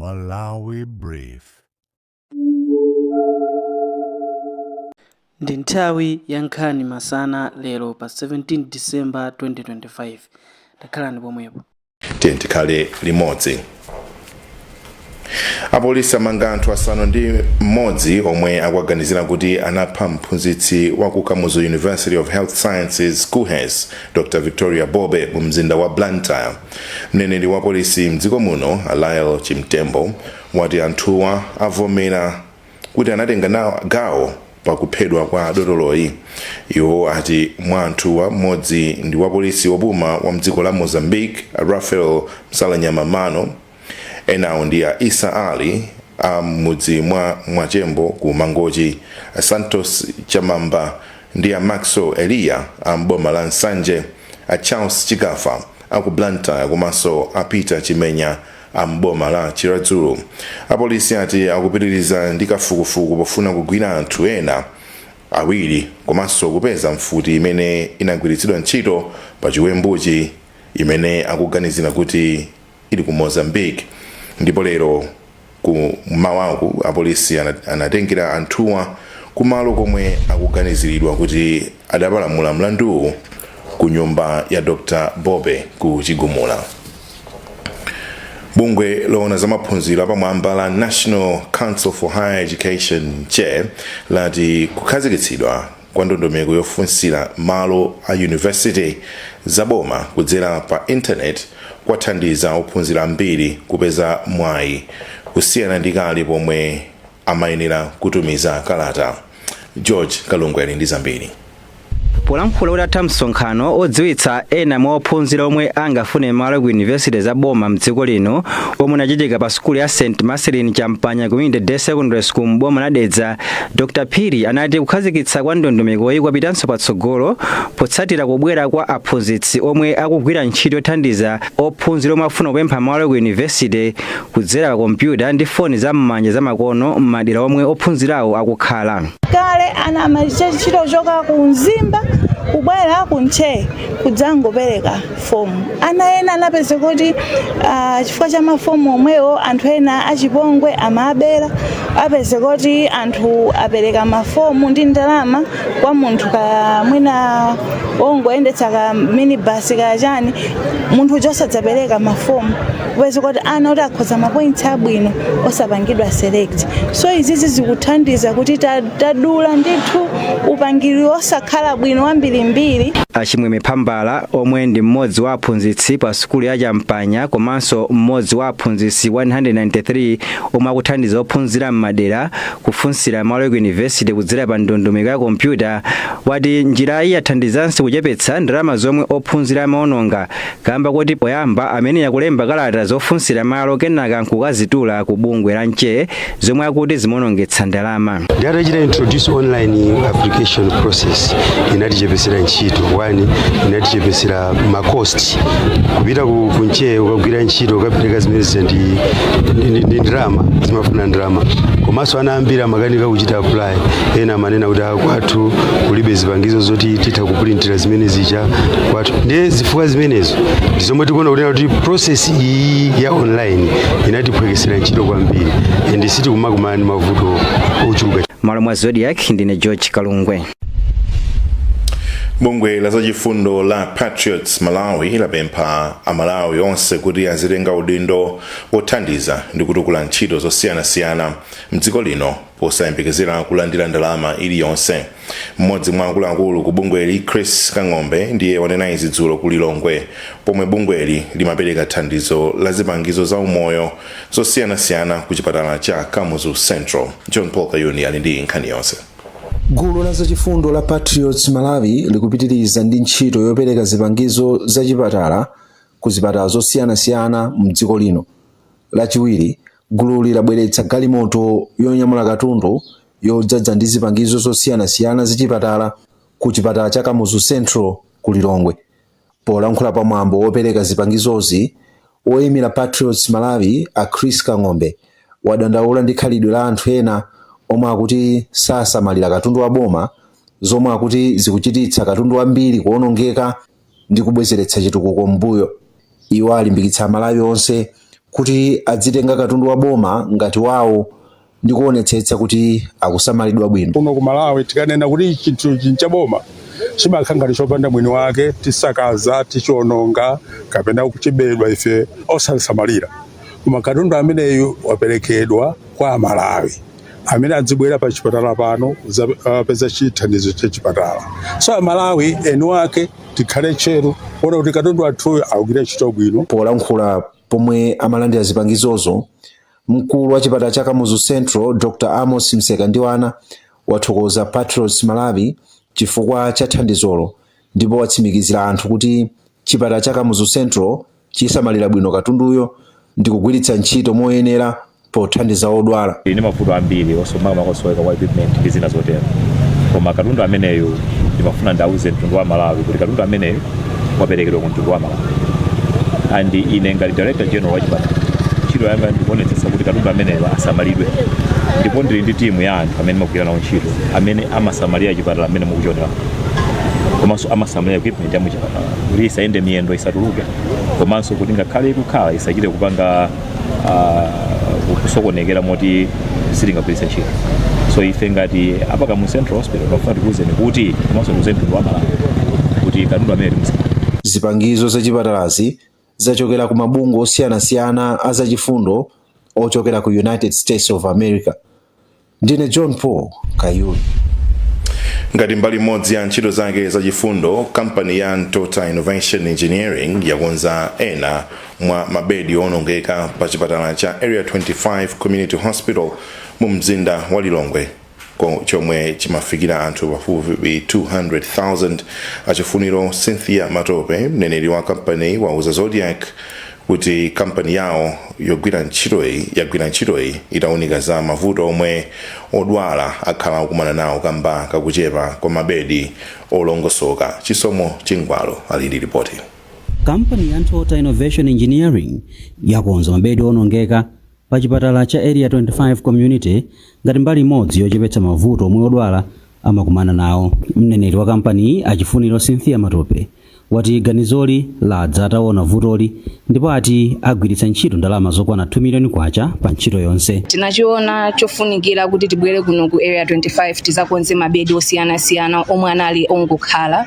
Malawi Brief. Ndi nthawi ya nkhani masana lero pa 17 December 2025. Takhalani pomwepo. Tikhale limodzi. Apolisi amanga anthu asanu ndi mmodzi omwe akuganizira kuti anapha mphunzitsi wa ku Kamuzu University of Health Sciences KUHES Dr. Victoria Bobe mu mzinda wa Blantyre. Mneneri wa polisi mdziko muno Alael Chimtembo wati anthuwa avomera kuti anatenga gawo pakuphedwa kwa dotoloyi. Iwo ati mwa anthuwa mmodzi ndi wa polisi wobuma wa mdziko la Mozambique Rafael Msalanyamamano, enawo ndi Isa Ali mudzi mwa Mwachembo ku Mangochi, Santos Chamamba ndi Maxo Elia mboma la Nsanje, Charles Chikafa aku Blantyre komanso Peter Chimenya mboma la Chiradzulu. Apolisi ati akupitiriza ndi kafukufuku pofuna kugwira anthu ena awiri komanso kupeza mfuti imene inagwiritsidwa ntchito pa chiwembuchi imene akuganizira kuti ili ku Mozambique. Ndipo lero ku mawaku apolisi anatengera anthuwa kumalo komwe akuganiziridwa kuti adapalamula mlandu ku nyumba ya Dr. Bobe ku Chigumula. Bungwe loona za maphunziro apamwamba la National Council for Higher Education CHE lati kukhazikitsidwa kwa ndondomeko yofunsira malo a university zaboma kudzera pa internet kwathandiza ophunzira ambiri kupeza mwayi kusiyana ndi kale pomwe amayenera kutumiza kalata. George Kalungwe ali ndi zambiri. Polankhula utatha msonkhano odziwitsa ena mwa ophunzira omwe angafune malo ku university zaboma mdziko lino omwe unachitika pa sukulu ya St. Marcelin Champanya Community Day Secondary School mboma la Dedza. Dr. Phiri anati kukhazikitsa kwa ndondomekoyi kwapitanso patsogolo potsatira kubwera kwa aphunzitsi omwe akugwira ntchito yothandiza ophunzira omwe afuna kupempha malo ku university kudzera pa kompyuta ndi foni zam'manja zamakono m'madera omwe ophunzirawo akukhala. Kale ana amaliza ntchito choka ku Mzimba kubwera ku Ntche kudzangopereka fomu. Ana ena anapeza kuti chifukwa cha mafomu omwewo anthu ena achipongwe amabera apeza kuti anthu apereka mafomu ndi ndalama kwa munthu kamwina ongoyendetsa ka minibus kachani munthu josadzapereka mafomu kupeza kuti ana kuti akhoza mapoints abwino osapangidwa select. So izizi zikuthandiza kuti tadula ndithu upangiri osakhala bwino ambirimbiri. Achimweme Phambala omwe ndi mmodzi wa aphunzitsi pa sukulu ya Champanya komanso mmodzi wa aphunzitsi 193 omwe akuthandiza ophunzira m'madera kufunsira malo ku university kudzera pa ndondomeko ya kompyuta, wati njirayi yathandizanso kuchepetsa ndalama zomwe ophunzira amaononga kamba kuti poyamba amene yakulemba kalata zofunsira malo kenaka nkukazitula ku bungwe la CHE zomwe akuti zimonongetsa ndalama. Ndiyatachita introduce online application process inatichepesera ntchito. Wani inatichepesera makosti kupita ku CHE ukagwira ntchito ukapereka zimene ndi ndalama zimafuna ndalama komanso anaambira makanika kuchita apply ena manena kuti kwathu kulibe zipangizo zoti titha kuprintira zimene zicha kwathu ndiye zifukwa zimenezo ndizomwe tikuona kuti process iyi ya online inatiphwekesera ntchito kwambiri and siti kumakumana ndi mavuto ochuluka. Malo mwa Zodiac ndine George Kalungwe. Bungwe la zachifundo la Patriots Malawi lapempha Amalawi onse kuti azitenga udindo wothandiza ndi kutukula ntchito zosiyanasiyana mdziko lino posayembekezera kulandira ndalama iliyonse. Mmodzi mwa akuluakulu ku bungweli Chris Kang'ombe ndiye wanena izi dzulo ku Lilongwe pomwe bungweli limapereka thandizo la zipangizo za umoyo zosiyanasiyana ku chipatala cha Kamuzu Central. John Paul Kayuni ali ndi nkhani yonse. Gulu la zachifundo la Patriots Malawi likupitiriza ndi ntchito yopereka zipangizo za chipatala ku zipatala zosiyanasiyana mdziko lino. Lachiwiri, gulu labweretsa galimoto yonyamula katundu yodzadza ndi zipangizo zosiyanasiyana za chipatala ku chipatala cha Kamuzu Central ku Lilongwe. Polankhula pamwambo wopereka zipangizozi, woyimira Patriots Malawi a Chris Kang'ombe wadandaula ndi khalidwe la anthu ena omwe akuti sasamalira katundu wa boma zomwe akuti zikuchititsa katundu ambiri kuonongeka ndi kubwezeretsa chitukuko mbuyo. Iwo alimbikitsa Malawi onse kuti adzitenga katundu wa boma ngati wawo ndi kuonetsetsa kuti akusamalidwa bwino. Kuno ku Malawi tikanena kuti chinthu cha boma chimakhala ngati chopanda mwini wake, tisakaza, tichiononga, kapena kuchibedwa ife osasamalira. Koma katundu ameneyu waperekedwa kwa Malawi, amene adzibwera pa chipatala pano peza chithandizo cha chipatala. So Malawi eni wake tikhale tcheru kuona kuti katundu athuyo akugwira ntchito bwino. Polankhula pomwe amalandira zipangizozo, mkulu wa chipatala cha Kamuzu Central Dr. Amos Msekandiwana wathokoza Patriots Malawi chifukwa cha thandizolo ndipo watsimikizira anthu kuti chipatala cha Kamuzu Central chisamalira bwino katunduyo ndi kugwiritsa ntchito moyenera pothandiza odwala. Ine mafuto ambiri osomaka makosoweka kwa equipment ndi zina zotero. Koma katundu ameneyo ndimafuna ndauze mtundu wa Malawi kuti katundu ameneyo waperekedwa ku mtundu wa Malawi. And ine ngati Director General wa chipatala ntchito yanga ndikuonetsetsa kuti katundu ameneyo asamalidwe. Ndipo ndili ndi timu ya anthu amene makugwira nawo ntchito amene amasamalira chipatala amene mukuchiona. Komanso amasamalira equipment ya muchipatala kuti isayende miyendo isatuluke, komanso kuti ngakhale ikukhala isachite kupanga kusokonekera moti sitingagwiritse ntchito. So ife ngati apa Kamuzu Central Hospital pafuna tikuwuzeni kuti komanso tikuwuzeni mtundu wa Malawi kuti katundu amene timusamalira. Zipangizo za chipatalazi zachokera ku mabungwe osiyanasiyana azachifundo ochokera ku United States of America. Ndine John Paul Kayuni. Ngati mbali modzi ya ntchito zake zachifundo, kampani ya Tota Innovation Engineering yakonza ena mwa mabedi onongeka pa chipatala cha Area 25 Community Hospital mu mzinda wa Lilongwe, chomwe chimafikira anthu pafupi 200,000. Achifuniro Cynthia Matope, mneneri wa kampani wauza Zodiac kuti kampani yawo yagwira ntchitoyi itawunika za mavuto omwe odwala akhala akumana nawo kamba kakuchepa kwa mabedi olongosoka. Chisomo Chingwalo ali ndi ripoti. Kampani ya Tota Innovation Engineering yakonza mabedi onongeka pa chipatala cha Area 25 Community ngati mbali imodzi yochepetsa mavuto omwe odwala amakumana nawo. Mneneri wa kampani achifuniro Cynthia Matope wati ganizoli ladza ataona vutoli ndipo ati agwiritsa ntchito ndalama zokwana 2 miliyoni kwacha pa ntchito yonse. Tinachiona chofunikira kuti tibwere kuno ku Area 25 tizakonze mabedi osiyanasiyana omwe anali ongokhala.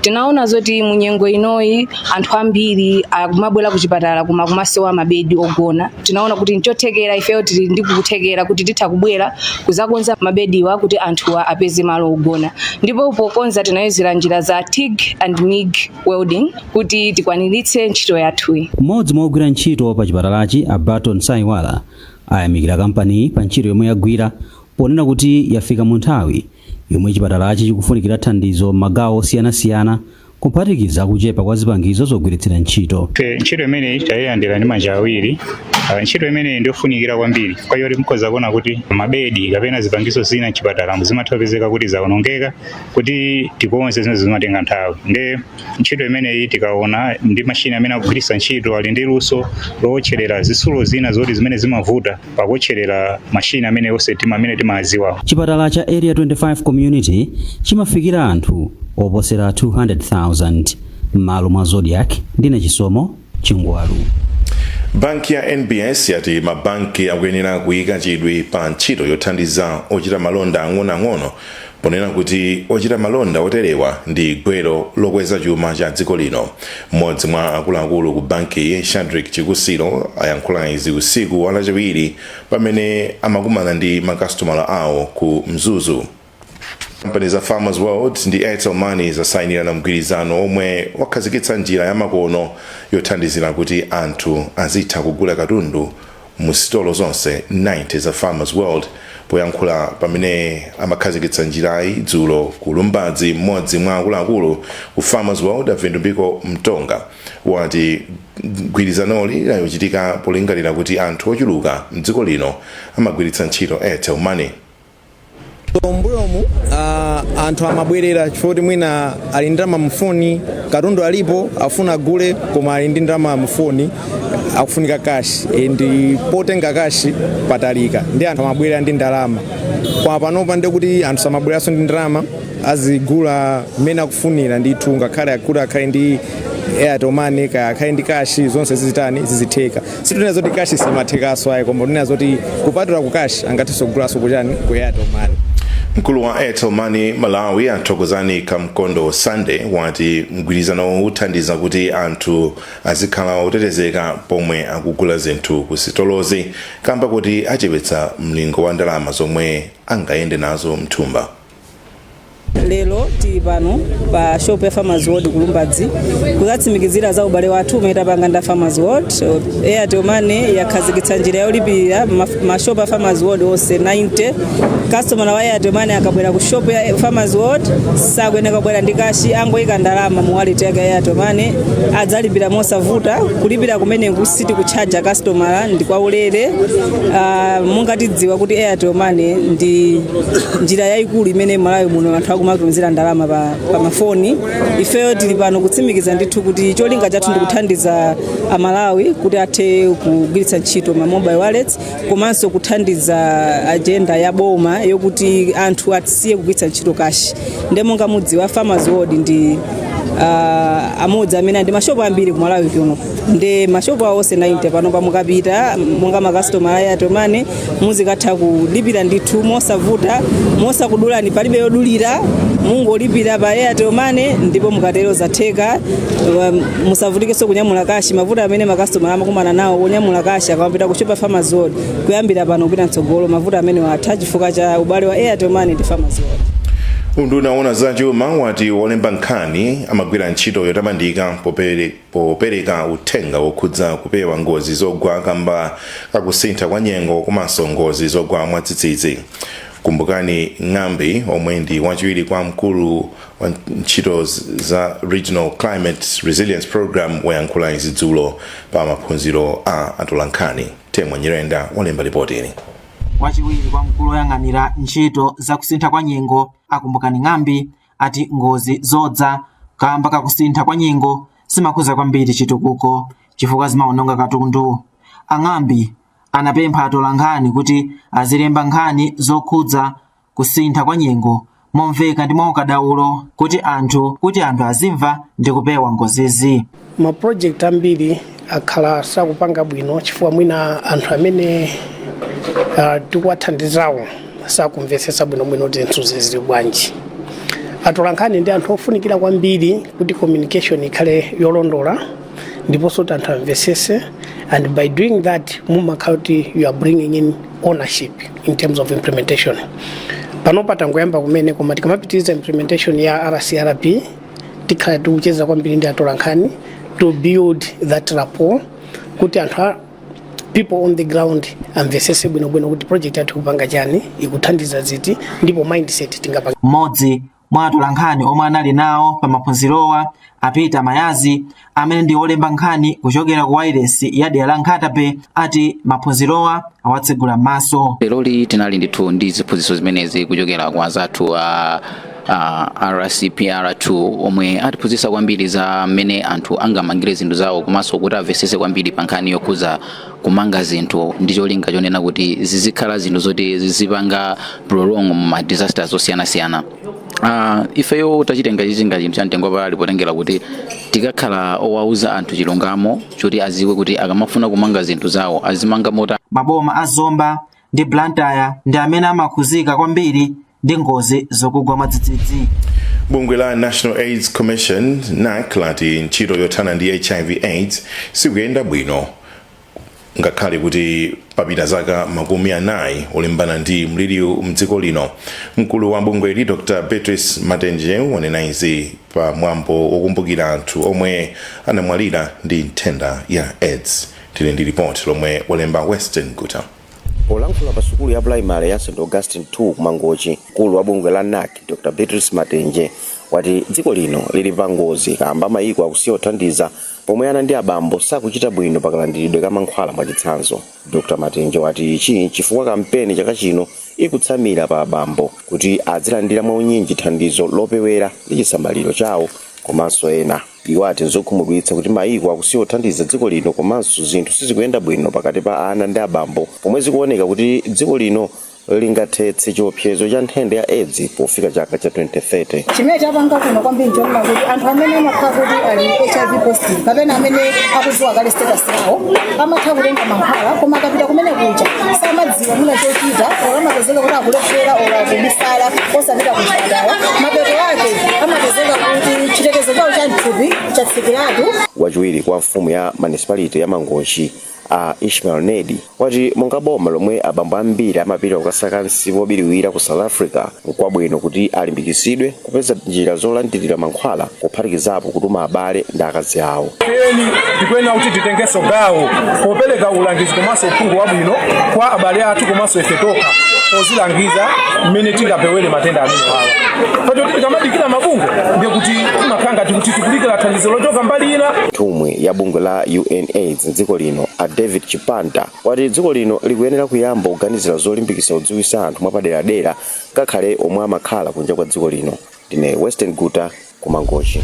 Tinaona zoti munyengo inoyi anthu ambiri akumabwera ku chipatala koma kumasowa mabedi ogona. Tinaona kuti nchothekera ifeyo tili ndi kuthekera kuti titha kubwera kuzakonza mabediwa kuti anthuwa apeze malo ogona. Ndipo pokonza tinayizira njira za TIG and MIG welding kuti tikwaniritse ntchito yathu. Mmodzi mwa ogwira ntchito pa chipatalachi Abaton Saiwala ayamikira kampani pa ntchito yomwe yagwira ponena kuti yafika mu nthawi yomwe chipatalachi chikufunikira thandizo magawo osiyanasiyana kuphatikiza kuchepa kwa zipangizo zogwiritsira ntchito. Ntchito imeneyi tayiyandira ndi manja awiri. Ntchito imeneyi ndiyofunikira kwambiri kwa yoti mukhoza kuona kuti mabedi kapena zipangizo zina m'chipatala zimathapezeka kuti zaonongeka kuti tikonze zimene zimatenga nthawi. Nde ntchito imeneyi tikaona ndi mashini amene akugwiritsa ntchito ali ndi luso lowotcherera zitsulo zina zoti zimene zimavuta pakuwotcherera mashini amene onse amene timaziwawo. Chipatala cha Area 25 Community chimafikira anthu oposera 200,000. M'malo mwa Zodiac ndine Chisomo Chingwalu. Banki ya NBS yati mabanki akuyenera kuyika chidwi pa ntchito yothandiza ochita malonda ang'onoang'ono ponena kuti ochita malonda oterewa ndi gwero lokweza chuma cha dziko lino. Mmodzi mwa akuluakulu ku banki Shadrack Chikusiro ayankhula izi usiku wa lachiwiri pamene amakumana ndi makasitomala awo ku Mzuzu. Kampani za Farmers World ndi Airtel Money zasayinirana mgwirizano omwe wakhazikitsa njira ya makono yothandizira kuti anthu azitha kugula katundu mu sitolo zonse 90 za Farmers World. Poyankhula pamene amakhazikitsa njirayi dzulo ku Lumbadzi, mmodzi mwa akuluakulu ku Farmers World Avindumbiko Mtonga wati mgwirizanoli layochitika polingalira kuti anthu ochuluka mdziko lino amagwiritsa ntchito Airtel Money. Mbuyomu anthu amabwerera chifukwa mwina ali ndi ndalama mfoni, katundu alipo afuna gule koma ali ndi ndalama mfoni akufunika cash ndi potenga cash patalika ndi anthu amabwerera ndi ndalama. Kwa panopa ndi kuti anthu samabwereranso ndi ndalama azigula mmene akufunira ndithu ngakhale akulu akhale ndi Airtel Money kaya ndi kashi zonse zizitheka situnena zoti kashi simathekaso ayi koma tunena zoti kupatula ku kashi angathiso kugulaso kuchani ku Airtel Money. Mkulu wa Airtel Money Malawi Athokozani Kamkondo Sunday wati mgwirizano uthandiza kuti anthu azikhala otetezeka pomwe akugula zinthu kusitolozi kamba kuti achepetsa mlingo wa ndalama zomwe angayende nazo mthumba. Lelo tili pano pa shop ya Farmers World Kulumbadzi kuzatsimikizira za ubale wathu umene tapanga nda Farmers World. Airtel Money yakhazikitsa njira yolipirira mashop ya Farmers World onse 90. Customer wa Airtel Money akabwera ku shop ya Farmers World sakuyeneka kubwera ndi kashi angoyika ndalama mu wallet yake ya Airtel Money adzalipira mosavuta kulipira kumene kusiti kuchaja customer ndi kwa ulere. Mungatidziwa kuti Airtel Money ndi njira yayikulu imene Malawi muno anthu akumatumizira ndalama pa mafoni. Ifeyo tili pano kutsimikiza ndithu kuti cholinga chathu ndi kuthandiza Amalawi kuti athe kugwiritsa ntchito ma mobile wallets komanso kuthandiza agenda ya boma yokuti anthu asiye kugwiritsa ntchito kashi. Ndemonga mudziwa Farmers World ndi amodzi amene ndi mashopo ambiri ku Malawi kuno ndi mashopo onse 90 pano pamukapita monga makastoma aya atomane muzikatha kulipira ndithu mosavuta mosakudulani palibe yodulira mungolipira pa Airtel Money ndipo mukatero zatheka musavutikenso kunyamula kashi mavuta amene makastoma amakumana nawo kunyamula kashi akapita kuchopa Farmers World kuyambira pano kupita mtsogolo mavuta amene watha chifukwa cha ubale wa Airtel Money ndi Farmers World. Unduna wa zachuma wati Lapansi-Nkhani amagwira ntchito yotamandika popereka uthenga wokhudza kupewa ngozi zogwa kamba kakusintha kwa nyengo komanso ngozi zogwa mwadzidzidzi. Kumbukani Ng'ambi omwe ndi wachiwiri kwa mkulu wa ntchito za Regional Climate Resilience Program wayankhula izi dzulo pa maphunziro a Atolankhani. Temwa Nyirenda walemba ripoti ili. Wachiwiri kwa mkulu woyang'anira ntchito za kusintha kwa nyengo Akumbukani Ng'ambi ati ngozi zodza kamba kakusintha kwa nyengo simakhuza kwambiri chitukuko chifukwa zimaononga katundu. Ang'ambi anapempha Atolankhani kuti azilemba nkhani zokhudza kusintha kwa nyengo momveka ndi mwaukadaulo kuti anthu azimva ndi kupewa ngozizi. Ma project ambiri akhala sakupanga bwino chifukwa mwina anthu amene tikuwathandizawo sakumvetsetsa bwinobwino kuti zinthu zili bwanji. Atolankhani ndi anthu ofunikira kwambiri kuti communication ikhale yolondola ndiponso kuti anthu amvetsetse, and by doing that mumakhala kuti you are bringing in ownership in terms of implementation. Panopa tangoyamba kumene koma tikamapitiriza implementation ya RCRP tikhala tikucheza kwambiri ndi Atolankhani to build that rapport kuti anthu people on the ground amvetsetse bwinobwino kuti project yathu kupanga chani ikuthandiza ziti ndipo mindset tingapanga. Mmodzi mwa Atolankhani omwe anali nawo pa maphunzirowa apita Mayazi amene ndi olemba nkhani kuchokera ku wireless ya dera la Nkhatabe ati maphunzirowa awatsegula maso. Lero tinali ndithu ndi ziphunzitso zimenezi kuchokera kwa azathu RCPR2 omwe atiphunzitsa kwambiri za mmene anthu angamangire zinthu zawo komanso kuti amvetsetse kwambiri pa nkhani yokhuza kumanga zinthu ndi cholinga chonena kuti zizikhala zinthu zoti zizipanga prolong mu disasters osiyanasiyana. Ifeyo tachitenga chichinga chinthu chamtengo pali potengera kuti tikakhala owauza anthu chilungamo choti aziwe kuti akamafuna kumanga zinthu zawo azimanga mota. Maboma a Zomba ndi Blantyre ndi amene amakhuzika kwambiri ndi ngozi zokugwa mwadzidzidzi. Bungwe la National AIDS Commission NAC lati ntchito yothana ndi HIV/AIDS sikuyenda bwino ngakhale kuti papita zaka makumi anayi olimbana ndi mliriu mdziko lino. Mkulu wa bungweli Dr. Beatrice Matenje wanena izi pa mwambo wokumbukira anthu omwe anamwalira ndi nthenda ya AIDS. Tili ndi report lomwe walemba Western Guta. Polankhula pa sukulu ya primary ya St. Augustine 2 kumangochi, mkulu wa bungwe la NAC Dr. Beatrice Matenje wati dziko lino lili pa ngozi kamba mayiko akusiya kuthandiza pomwe ana ndi abambo sakuchita bwino pakalandiridwe ka mankhwala mwachitsanzo. Dr. Matenje wati ichi chifukwa kampeni chaka chino ikutsamira pa abambo kuti azilandira mwaunyinji thandizo lopewera ndi chisamaliro chawo komanso ena. Iwo ati nzokhumudwitsa kuti mayiko akusiya kuthandiza dziko lino komanso zinthu sizikuyenda bwino pakati pa ana ndi abambo pomwe zikuoneka kuti dziko lino lingathetse chiopsezo cha nthenda ya AIDS pofika chaka cha 2030. Chimene chapanga kuno kwambiri nchonena kuti anthu amene amakhala kuti ali HIV positive kapena amene akudziwa kale status yawo amakhala kutenga mankhwala koma akapita kumene kuja samadziwa muna chochita ola amapezeka kuti akulephera ola akubisala osapita kuchipatala mapeto ake amapezeka kuti chitetezo chawo cha mthupi chatsikiratu. Wachiwiri kwa mfumu ya municipality ya Mangochi Ishmael Nedi wati monga boma lomwe abambo ambiri amapita kukasaka msipu obiriwira ku South Africa nkwabwino kuti alimbikitsidwe kupeza njira zolandirira mankhwala kuphatikizapo kutuma abale ndi akazi awo. Tikwena kuti titengeso gawo popereka ulangizi komanso uphungu wabwino kwa abale athu komanso ife tokha pozilangiza mmene tingapewere matenda amene wawa. Pacho tikamadikira mabungwe ndikuti timakhanga tikuti tikulikira thandizo lochoka mbali ina. Nthumwi ya bungwe la UNAIDS dziko lino David Chipanta wati dziko lino likuyenera kuyamba kuganizira zolimbikitsa kudziwitsa anthu mwapaderadera ngakhale omwe amakhala kunja kwa dziko lino. Ndine Western Guta ku Mangochi.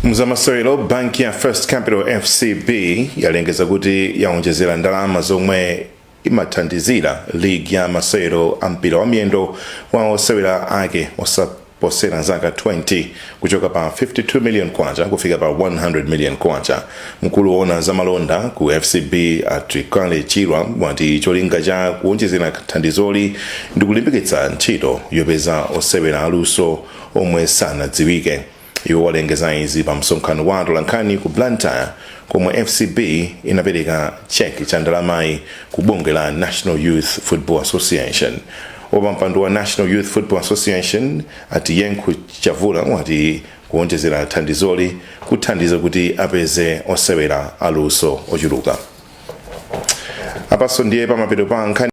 Mzamasewero banki ya First Capital FCB yalengeza kuti yaonjezera ndalama zomwe imathandizira ligi ya masewero ampira wa miyendo wa osewera ake osaposera zaka 20 kuchoka pa 52 million kwacha kufika pa 100 million kwacha. Mkulu woona zamalonda ku FCB Atrikale Chirwa wati cholinga cha kuonjezera thandizoli ndi kulimbikitsa ntchito yopeza osewera aluso omwe sanadziwike. Iwo walengeza izi pa msonkhano wa Lapansi-Nkhani ku Blantyre komwe FCB inapereka cheki cha ndalamayi ku bungwe la National Youth Football Association. Wapampando wa National Youth Football Association ati Yenkhu Chavula wati kuonjezera thandizoli kuthandiza kuti apeze osewera aluso ochuluka. Apaso ndiye pamapeto pa nkhani